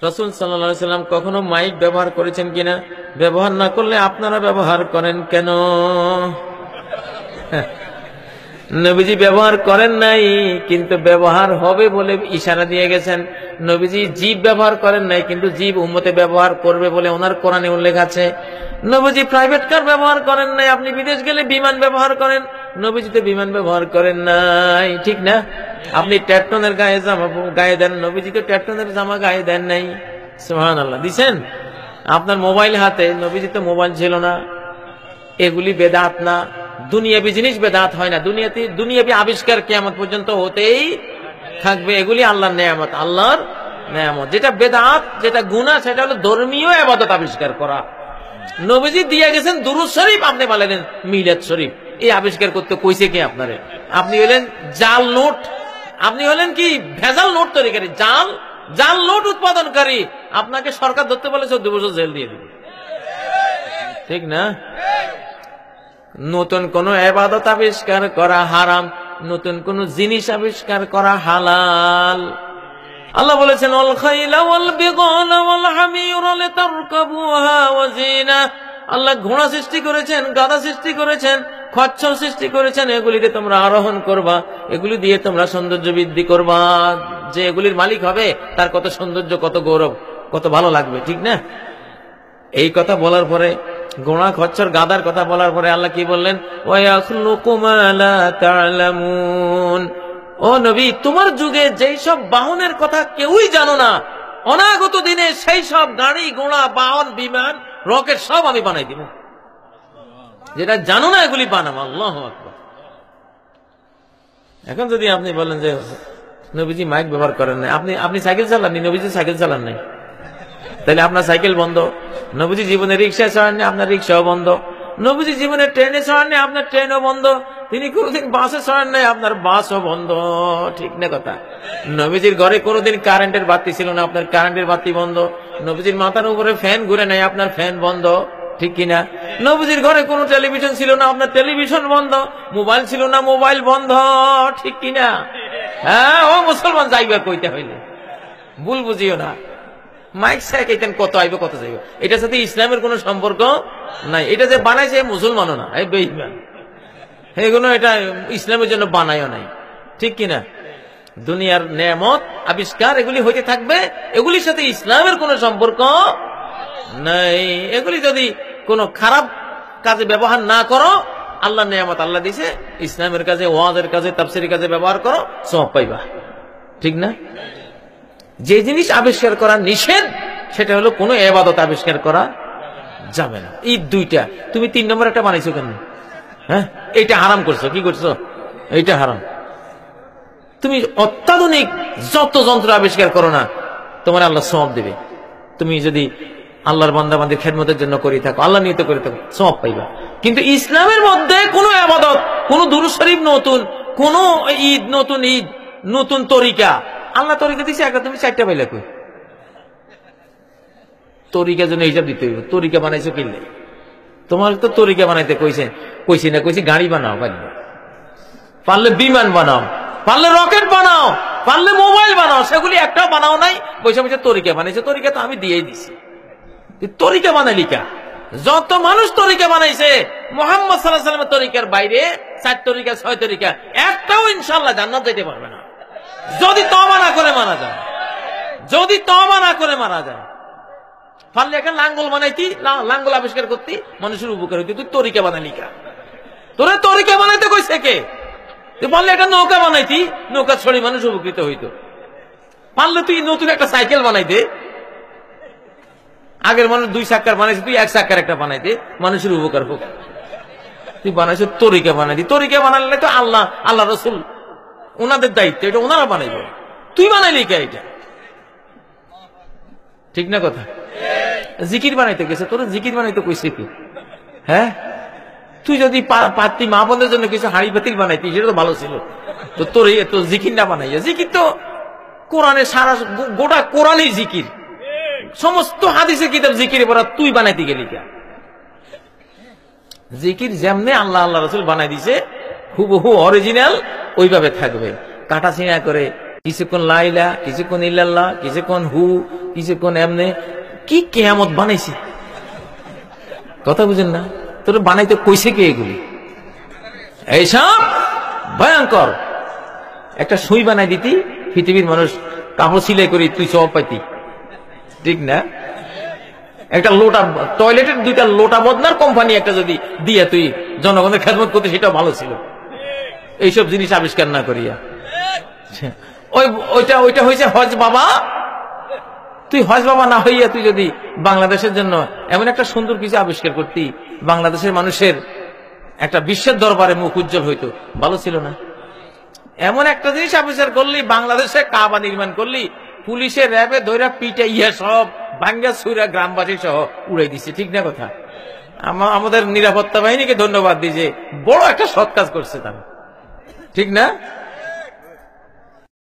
রাসূল সাল্লাল্লাহু আলাইহি সাল্লাম কখনো মাইক ব্যবহার করেছেন কিনা? ব্যবহার না করলে আপনারা ব্যবহার করেন কেন? নবীজি ব্যবহার করেন নাই, কিন্তু ব্যবহার হবে বলে ইশারা দিয়ে গেছেন। নবীজি জিভ ব্যবহার করেন নাই, কিন্তু জিভ উম্মতে ব্যবহার করবে বলে ওনার কোরআনে উল্লেখ আছে। নবীজি প্রাইভেট কার ব্যবহার করেন নাই, আপনি বিদেশ গেলে বিমান ব্যবহার করেন, নবীজি তো বিমান ব্যবহার করেন নাই, ঠিক না? আপনি ট্যাটনের গায়ে জামা গায়ে দেন, নবীজি তো ট্যাটনের জামা গায়ে দেন নাই। সুবহানাল্লাহ। দিছেন আপনার মোবাইল হাতে, নবীজি তো মোবাইল ছিল না। এগুলি বেদাত না, দুনিয়াবি জিনিস বেদাত হয় না। দুনিয়াবি আবিষ্কার কিয়ামত পর্যন্ত হতেই থাকবে। এগুলি আল্লাহর নেয়ামত, আল্লাহর নেয়ামত। যেটা বেদাত, যেটা গুনাহ, সেটা হলো ধর্মীয় ইবাদত আবিষ্কার করা। নবীজি দিয়ে গেছেন দুরূদ শরীফ, আপনি বলেন মিলাদ শরীফ। এই আবিষ্কার করতে কইছে কে আপনারে? আপনি হলেন জাল নোট, আপনি হলেন কি ভেজাল নোট তৈরিকারী, জাল নোট উৎপাদনকারী। আপনাকে সরকার ধরতে বলে 14 বছর জেল দিয়ে দিবে, ঠিক না? নতুন কোন ইবাদত আবিষ্কার করা হারাম, নতুন কোন জিনিস আবিষ্কার করা হালাল। আল্লাহ বলেছেন আল খাইলা ওয়াল বিগালা ওয়াল হামিরা লিতারকাবুহা ওয়া জিনা। আল্লাহ ঘোড়া সৃষ্টি করেছেন, গাধা সৃষ্টি করেছেন, খচ্চর সৃষ্টি করেছেন, এগুলিতে তোমরা আরোহণ করবা, এগুলি দিয়ে তোমরা সৌন্দর্য বৃদ্ধি করবা। যে এগুলির মালিক হবে তার কত সৌন্দর্য, কত গৌরব, কত ভালো লাগবে, ঠিক না? এই কথা বলার পরে, ঘোড়া খচ্চর গাধার কথা বলার পরে আল্লাহ কি বললেন? ওয়া ইয়াখলুকু মা লা তা'লামুন। ও নবী, তোমার যুগে যেই সব বাহনের কথা কেউই জানো না, অনাগত দিনে সেই সব গাড়ি ঘোড়া বাহন বিমান রকেট সব আমি বানাই দিব। যেটা জানো না এগুলি বানাবো। আল্লাহু আকবার। এখন যদি আপনি বলেন যে নবীজি মাইক ব্যবহার করেন না, আপনি সাইকেল চালাননি, নবীজি সাইকেল চালান নাই, তাহলে আপনার সাইকেল বন্ধ। নবীজি জীবনে রিক্সায় চড়াননি, আপনার রিক্সাও বন্ধ। নবীজি জীবনে ট্রেনে চড়াননি, আপনার ট্রেনও বন্ধ। তিনি কোনোদিন বাসে চড়ান নাই, আপনার বাসও বন্ধ, ঠিক না কথা? নবীজির ঘরে কোনোদিন কারেন্টের বাতি ছিল না, আপনার কারেন্টের বাতি বন্ধ। নবীজির মাথার উপরে ফ্যান ঘুরে নাই, আপনার ফ্যান বন্ধ, ঠিক কিনা? নবীজির ঘরে কোনো টেলিভিশন ছিল না, আপনার টেলিভিশন বন্ধ। মোবাইল ছিল না, মোবাইল বন্ধ, ঠিক কিনা? হ্যাঁ, ও মুসলমান যাইবা কইতে হইলে ভুল বুঝিও না। মাইক সাইকেল কত আইবে কত যাইবে, এটার সাথে ইসলামের কোন সম্পর্ক নাই। এটা যে বানাইছে মুসলমানও না, এই বেঈমান, এগুলো এটা ইসলামের জন্য বানায়ও নাই, ঠিক কিনা? দুনিয়ার নেয়ামত আবিষ্কার এগুলি হইতে থাকবে, এগুলির সাথে ইসলামের কোন সম্পর্ক নাই। এগুলি যদি কোন খারাপ কাজে ব্যবহার না করো, আল্লাহ নেয়ামত আল্লাহ দিছে, ইসলামের কাজে, ওয়াজের কাজে, তাফসীরের কাজে ব্যবহার করো, সওয়াব পাইবা, ঠিক না? যে জিনিস আবিষ্কার করা নিষেধ, সেটা হলো কোনো ইবাদত আবিষ্কার করা যাবে না। ঈদ দুইটা, তুমি 3 নম্বর একটা বানাইছো কেন? হ্যাঁ, এইটা হারাম করছো, কি করছো? এইটা হারাম। তুমি অত্যাধুনিক যত যন্ত্র আবিষ্কার করো না, তোমার আল্লাহ সওয়াব দেবে। তুমি যদি আল্লাহর বান্দাবান্দির খেদমতের জন্য করে থাকো, আল্লাহ নিয়ত করে থাকো, সওয়াব পাইবা। কিন্তু ইসলামের মধ্যে কোন ইবাদত, কোন দুরূদ শরীফ নতুন, কোন ঈদ নতুন, ঈদ নতুন তরিকা, আল্লাহ তরিকা দিছে একটা, তুমি 4টা পাইলা কই? তরিকার জন্য হিসাব দিতে হইব। তরিকা বানাইছো কিনলে? তোমার তো তরিকা বানাইতে কইছি না, কইছি গাড়ি বানাও, পারলে বিমান বানাও, পারলে রকেট বানাও, পারলে মোবাইল বানাও, সেগুলি একটাও বানাও নাই, বসে বসে তরিকা বানাইছে। তরিকা তো আমি দিয়েই দিছি, তরিকা বানাইলি কা? যত মানুষ তরিকা বানাইছে মুহাম্মদ সাল্লাল্লাহু আলাইহি ওয়াসাল্লামের তরিকার বাইরে 4 তরিকা 6 তরিকা, একটাও ইনশাআল্লাহ জান্নাত যেতে পারবে না, যদি তওবা না করে মারা যায়। যদি তওবা না করে মারা যায়, পারলে একটা লাঙ্গল বানাইতি, লাঙ্গল আবিষ্কার করতি, মানুষের উপকার হইতো, তুই তরিকা বানাইলি কা? তোরা তরিকা বানাইতে কইছে কে? তুই পারলে একটা নৌকা বানাইতি, নৌকা ছড়ি মানুষ উপকৃত হইতো। পারলে তুই নতুন একটা সাইকেল বানাইতে, আগের মানুষ 2 চাক্কার বানাইছে, তুই 1 চাক্কার একটা বানাইতে, মানুষের উপকার হোক। তুই বানাইছো তরিকা বানাইতি। তরিকা বানাইলে তো আল্লাহ রাসূল ওনাদের দায়িত্ব, এটা ওনারা বানাইবে, তুই বানাইলি কে? এটা ঠিক না কথা? জিকির বানাইতে গেছে, তোর জিকির বানাইতে কইছে কি? হ্যাঁ, তুই যদি পাত্রী মা বোনদের জন্য কিছু হাড়ি বাতিল বানাইতি, সেটা তো ভালো ছিল। তো তোর জিকির না বানাইয়া, জিকির তো কোরআনে সারা গোটা কোরআনই জিকির, সমস্ত হাদিসে কিতাব জিকিরে পড়া, তুই বানাইতে গেলি কে? জিকির যেমনে আল্লাহ আল্লাহ রাসূল বানাই দিছে, হুবহু অরিজিনাল ওইভাবে থাকবে। কাটা ছিঁড়া করে কিছুক্ষণ লা ইলাহা, কিছুক্ষণ ইল্লাল্লাহ, কিছুক্ষণ হু, কিসে কোন এমনি কি কেয়ামত বানাইছি, কথা বুঝেন না? তোর বানাইতে কইছে কে এগুলি? এইসব ভয়ঙ্কর। একটা সুই বানাই দিতি, পৃথিবীর মানুষ কাপড় সিলাই করি, তুই সব পাইতি, ঠিক না? একটা লোটা, টয়লেটের 2টা লোটা বদনার কোম্পানি একটা যদি দিয়ে তুই জনগণের খেদমত করতে, সেটা ভালো ছিল। এইসব জিনিস আবিষ্কার না করিয়া ওইটা হয়েছে হজ বাবা। তুই হজ বাবা না হইয়া তুই যদি বাংলাদেশের জন্য এমন একটা সুন্দর কিছু আবিষ্কার করতি, বাংলাদেশের মানুষের একটা বিশ্বের দরবারে মুখ উজ্জ্বল হইতো, ভালো ছিল না? এমন একটা জিনিস আবিষ্কার করলি, বাংলাদেশে কাবা নির্মাণ করলি, পুলিশের র্যাবে ধৈরা পিটে ইয়া সব ভাঙ্গা ছুরা গ্রামবাসী সহ উড়াই দিচ্ছে, ঠিক না কথা? আমাদের নিরাপত্তা বাহিনীকে ধন্যবাদ দিই যে বড় একটা সৎ কাজ করছে তারা, ঠিক না?